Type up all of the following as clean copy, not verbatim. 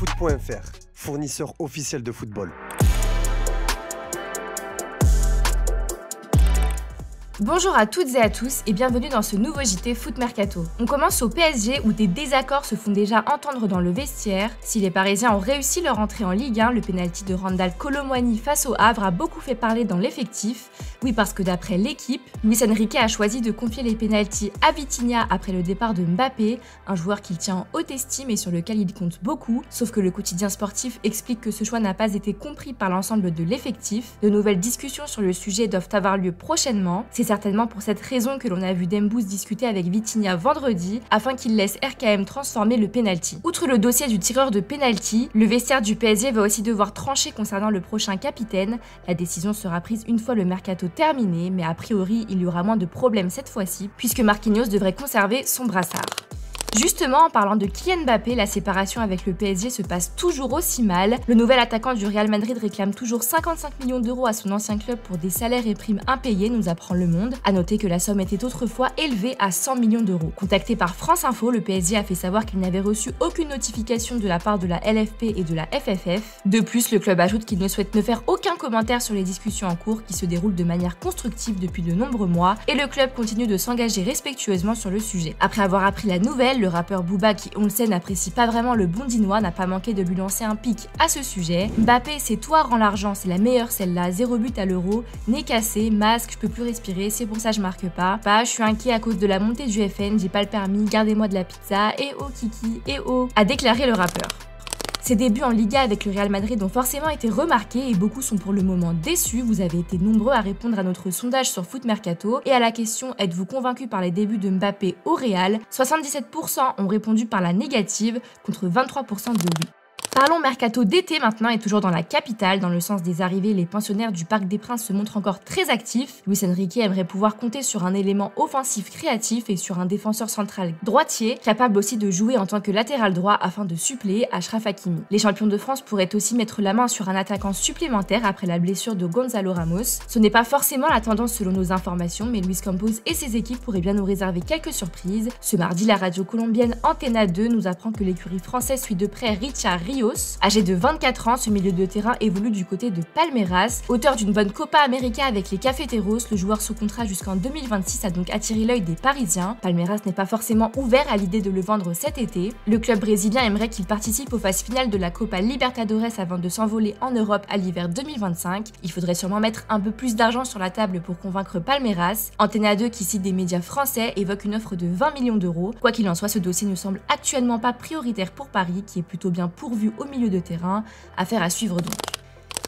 Foot.fr, fournisseur officiel de football. Bonjour à toutes et à tous et bienvenue dans ce nouveau JT Foot Mercato. On commence au PSG où des désaccords se font déjà entendre dans le vestiaire. Si les Parisiens ont réussi leur entrée en Ligue 1, le pénalty de Randal Kolo Muani face au Havre a beaucoup fait parler dans l'effectif. Oui, parce que d'après l'équipe, Luis Enrique a choisi de confier les pénaltys à Vitinha après le départ de Mbappé, un joueur qu'il tient en haute estime et sur lequel il compte beaucoup, sauf que le quotidien sportif explique que ce choix n'a pas été compris par l'ensemble de l'effectif. De nouvelles discussions sur le sujet doivent avoir lieu prochainement. C'est certainement pour cette raison que l'on a vu Dembouz discuter avec Vitinha vendredi afin qu'il laisse RKM transformer le penalty. Outre le dossier du tireur de penalty, le vestiaire du PSG va aussi devoir trancher concernant le prochain capitaine. La décision sera prise une fois le mercato terminé, mais a priori il y aura moins de problèmes cette fois-ci puisque Marquinhos devrait conserver son brassard. Justement, en parlant de Kylian Mbappé, la séparation avec le PSG se passe toujours aussi mal. Le nouvel attaquant du Real Madrid réclame toujours 55 millions d'euros à son ancien club pour des salaires et primes impayés, nous apprend Le Monde. A noter que la somme était autrefois élevée à 100 millions d'euros. Contacté par France Info, le PSG a fait savoir qu'il n'avait reçu aucune notification de la part de la LFP et de la FFF. De plus, le club ajoute qu'il ne souhaite ne faire aucun commentaire sur les discussions en cours qui se déroulent de manière constructive depuis de nombreux mois et le club continue de s'engager respectueusement sur le sujet. Après avoir appris la nouvelle, le rappeur Booba, qui on le sait n'apprécie pas vraiment le Bondinois, n'a pas manqué de lui lancer un pic à ce sujet. Mbappé, c'est toi rends l'argent, c'est la meilleure celle-là, 0 but à l'euro, nez cassé, masque, je peux plus respirer, c'est pour ça je marque pas. Je suis inquiet à cause de la montée du FN, j'ai pas le permis, gardez-moi de la pizza, et oh Kiki, et oh, a déclaré le rappeur. Ses débuts en Liga avec le Real Madrid ont forcément été remarqués et beaucoup sont pour le moment déçus. Vous avez été nombreux à répondre à notre sondage sur Foot Mercato et à la question « Êtes-vous convaincu par les débuts de Mbappé au Real ?» 77% ont répondu par la négative contre 23% de oui. Parlons mercato d'été maintenant et toujours dans la capitale. Dans le sens des arrivées, les pensionnaires du Parc des Princes se montrent encore très actifs. Luis Enrique aimerait pouvoir compter sur un élément offensif créatif et sur un défenseur central droitier, capable aussi de jouer en tant que latéral droit afin de suppléer Achraf Hakimi. Les champions de France pourraient aussi mettre la main sur un attaquant supplémentaire après la blessure de Gonzalo Ramos. Ce n'est pas forcément la tendance selon nos informations, mais Luis Campos et ses équipes pourraient bien nous réserver quelques surprises. Ce mardi, la radio colombienne Antena 2 nous apprend que l'écurie française suit de près Richard Rios. Âgé de 24 ans, ce milieu de terrain évolue du côté de Palmeiras. Auteur d'une bonne Copa América avec les Cafeteros, le joueur sous contrat jusqu'en 2026 a donc attiré l'œil des Parisiens. Palmeiras n'est pas forcément ouvert à l'idée de le vendre cet été. Le club brésilien aimerait qu'il participe aux phases finales de la Copa Libertadores avant de s'envoler en Europe à l'hiver 2025. Il faudrait sûrement mettre un peu plus d'argent sur la table pour convaincre Palmeiras. Antena 2, qui cite des médias français, évoque une offre de 20 millions d'euros. Quoi qu'il en soit, ce dossier ne semble actuellement pas prioritaire pour Paris, qui est plutôt bien pourvu au milieu de terrain. Affaire à suivre donc.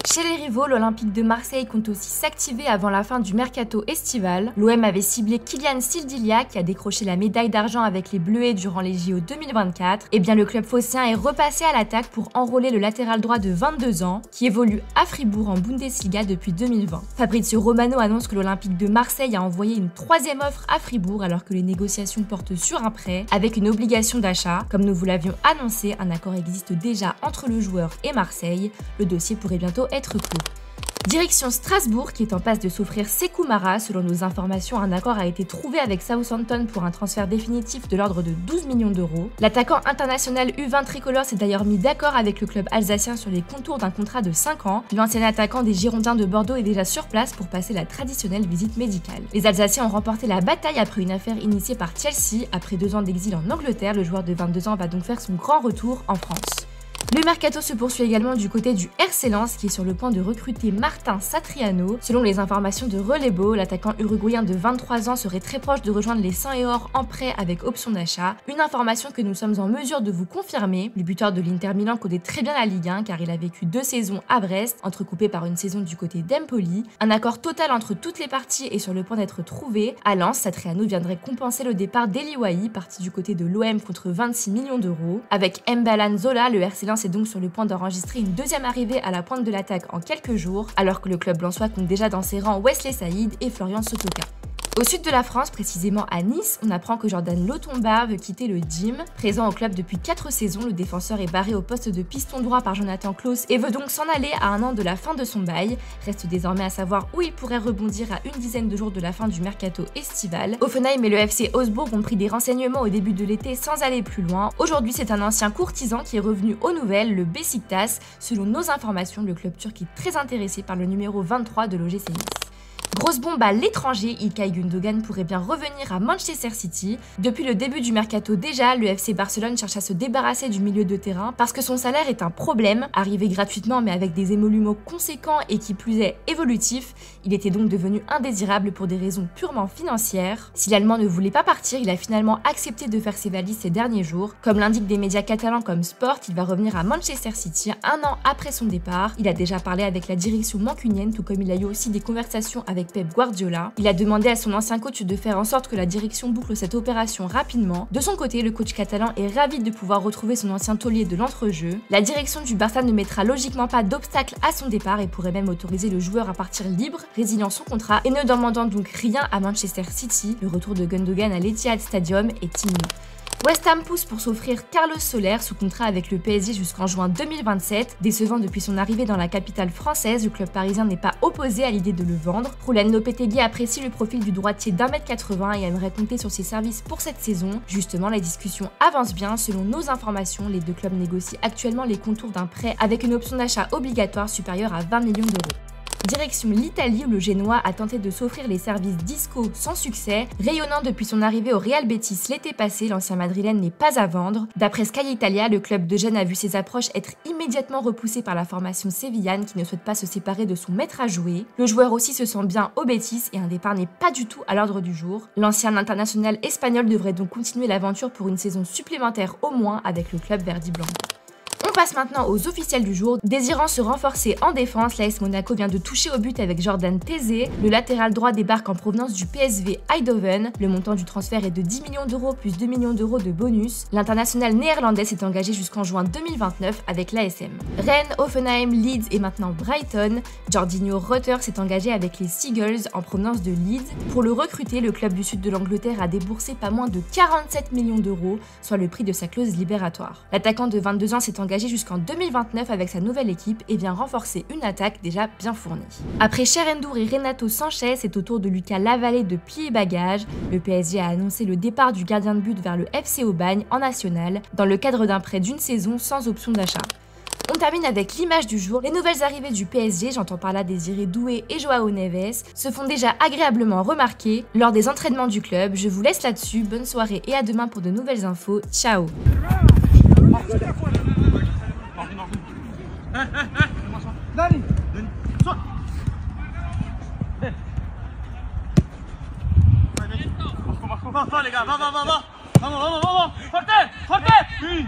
Chez les rivaux, l'Olympique de Marseille compte aussi s'activer avant la fin du mercato estival. L'OM avait ciblé Kylian Sildilia qui a décroché la médaille d'argent avec les Bleuets durant les JO 2024. Et bien le club phocéen est repassé à l'attaque pour enrôler le latéral droit de 22 ans qui évolue à Fribourg en Bundesliga depuis 2020. Fabrizio Romano annonce que l'Olympique de Marseille a envoyé une troisième offre à Fribourg alors que les négociations portent sur un prêt avec une obligation d'achat. Comme nous vous l'avions annoncé, un accord existe déjà entre le joueur et Marseille. Le dossier pourrait bientôt être clos. Direction Strasbourg qui est en passe de s'offrir Sékou Mara. Selon nos informations, un accord a été trouvé avec Southampton pour un transfert définitif de l'ordre de 12 millions d'euros. L'attaquant international U20 tricolore s'est d'ailleurs mis d'accord avec le club alsacien sur les contours d'un contrat de 5 ans. L'ancien attaquant des Girondins de Bordeaux est déjà sur place pour passer la traditionnelle visite médicale. Les Alsaciens ont remporté la bataille après une affaire initiée par Chelsea. Après 2 ans d'exil en Angleterre, le joueur de 22 ans va donc faire son grand retour en France. Le mercato se poursuit également du côté du RC Lens qui est sur le point de recruter Martin Satriano. Selon les informations de Relebo, l'attaquant uruguayen de 23 ans serait très proche de rejoindre les 100 et or en prêt avec option d'achat. Une information que nous sommes en mesure de vous confirmer. Le buteur de l'Inter Milan connaît très bien la Ligue 1 car il a vécu 2 saisons à Brest, entrecoupées par une saison du côté d'Empoli. Un accord total entre toutes les parties est sur le point d'être trouvé. À Lens, Satriano viendrait compenser le départ d'Eli Wahi, parti du côté de l'OM contre 26 millions d'euros. Avec Mbalan Zola, le RC Lens est donc sur le point d'enregistrer une deuxième arrivée à la pointe de l'attaque en quelques jours, alors que le club lensois compte déjà dans ses rangs Wesley Saïd et Florian Sotoka. Au sud de la France, précisément à Nice, on apprend que Jordan Lotomba veut quitter le gym. Présent au club depuis 4 saisons, le défenseur est barré au poste de piston droit par Jonathan Klaus et veut donc s'en aller à 1 an de la fin de son bail. Reste désormais à savoir où il pourrait rebondir à une dizaine de jours de la fin du mercato estival. Hoffenheim et le FC Augsbourg ont pris des renseignements au début de l'été sans aller plus loin. Aujourd'hui, c'est un ancien courtisan qui est revenu aux nouvelles, le Beşiktaş. Selon nos informations, le club turc est très intéressé par le numéro 23 de l'OGC Nice. Grosse bombe à l'étranger, Ilkay Gundogan pourrait bien revenir à Manchester City. Depuis le début du mercato déjà, le FC Barcelone cherche à se débarrasser du milieu de terrain parce que son salaire est un problème. Arrivé gratuitement mais avec des émoluments conséquents et qui plus est évolutif, il était donc devenu indésirable pour des raisons purement financières. Si l'Allemand ne voulait pas partir, il a finalement accepté de faire ses valises ces derniers jours. Comme l'indiquent des médias catalans comme Sport, il va revenir à Manchester City 1 an après son départ. Il a déjà parlé avec la direction mancunienne, tout comme il a eu aussi des conversations avec Pep Guardiola. Il a demandé à son ancien coach de faire en sorte que la direction boucle cette opération rapidement. De son côté, le coach catalan est ravi de pouvoir retrouver son ancien taulier de l'entrejeu. La direction du Barça ne mettra logiquement pas d'obstacle à son départ et pourrait même autoriser le joueur à partir libre, résiliant son contrat et ne demandant donc rien à Manchester City. Le retour de Gundogan à l'Etihad Stadium est imminent. West Ham pousse pour s'offrir Carlos Soler sous contrat avec le PSG jusqu'en juin 2027. Décevant depuis son arrivée dans la capitale française, le club parisien n'est pas opposé à l'idée de le vendre. Roulen Lopetegui apprécie le profil du droitier d'1m80 et aimerait compter sur ses services pour cette saison. Justement, la discussion avance bien. Selon nos informations, les deux clubs négocient actuellement les contours d'un prêt avec une option d'achat obligatoire supérieure à 20 millions d'euros. Direction l'Italie où le Génois a tenté de s'offrir les services d'Isco sans succès. Rayonnant depuis son arrivée au Real Betis l'été passé, l'ancien madrilène n'est pas à vendre. D'après Sky Italia, le club de Gênes a vu ses approches être immédiatement repoussées par la formation sévillane qui ne souhaite pas se séparer de son maître à jouer. Le joueur aussi se sent bien au Betis et un départ n'est pas du tout à l'ordre du jour. L'ancien international espagnol devrait donc continuer l'aventure pour une saison supplémentaire au moins avec le club verdi-blanc. On passe maintenant aux officiels du jour. Désirant se renforcer en défense, l'AS Monaco vient de toucher au but avec Jordan Tézé. Le latéral droit débarque en provenance du PSV Eindhoven. Le montant du transfert est de 10 millions d'euros plus 2 millions d'euros de bonus. L'international néerlandais s'est engagé jusqu'en juin 2029 avec l'ASM. Rennes, Hoffenheim, Leeds et maintenant Brighton. Jorginho Rutter s'est engagé avec les Seagulls en provenance de Leeds. Pour le recruter, le club du sud de l'Angleterre a déboursé pas moins de 47 millions d'euros, soit le prix de sa clause libératoire. L'attaquant de 22 ans s'est engagé jusqu'en 2029 avec sa nouvelle équipe et vient renforcer une attaque déjà bien fournie. Après Cherendou et Renato Sanchez, c'est au tour de Lucas Lavallée de plier bagages. Le PSG a annoncé le départ du gardien de but vers le FC Aubagne en national dans le cadre d'un prêt d'une saison sans option d'achat. On termine avec l'image du jour. Les nouvelles arrivées du PSG, j'entends par là Désiré Doué et Joao Neves, se font déjà agréablement remarquer lors des entraînements du club. Je vous laisse là-dessus, bonne soirée et à demain pour de nouvelles infos. Ciao. Dani, sois. Marco, les gars, va. Vamos, forte, forte. Oui.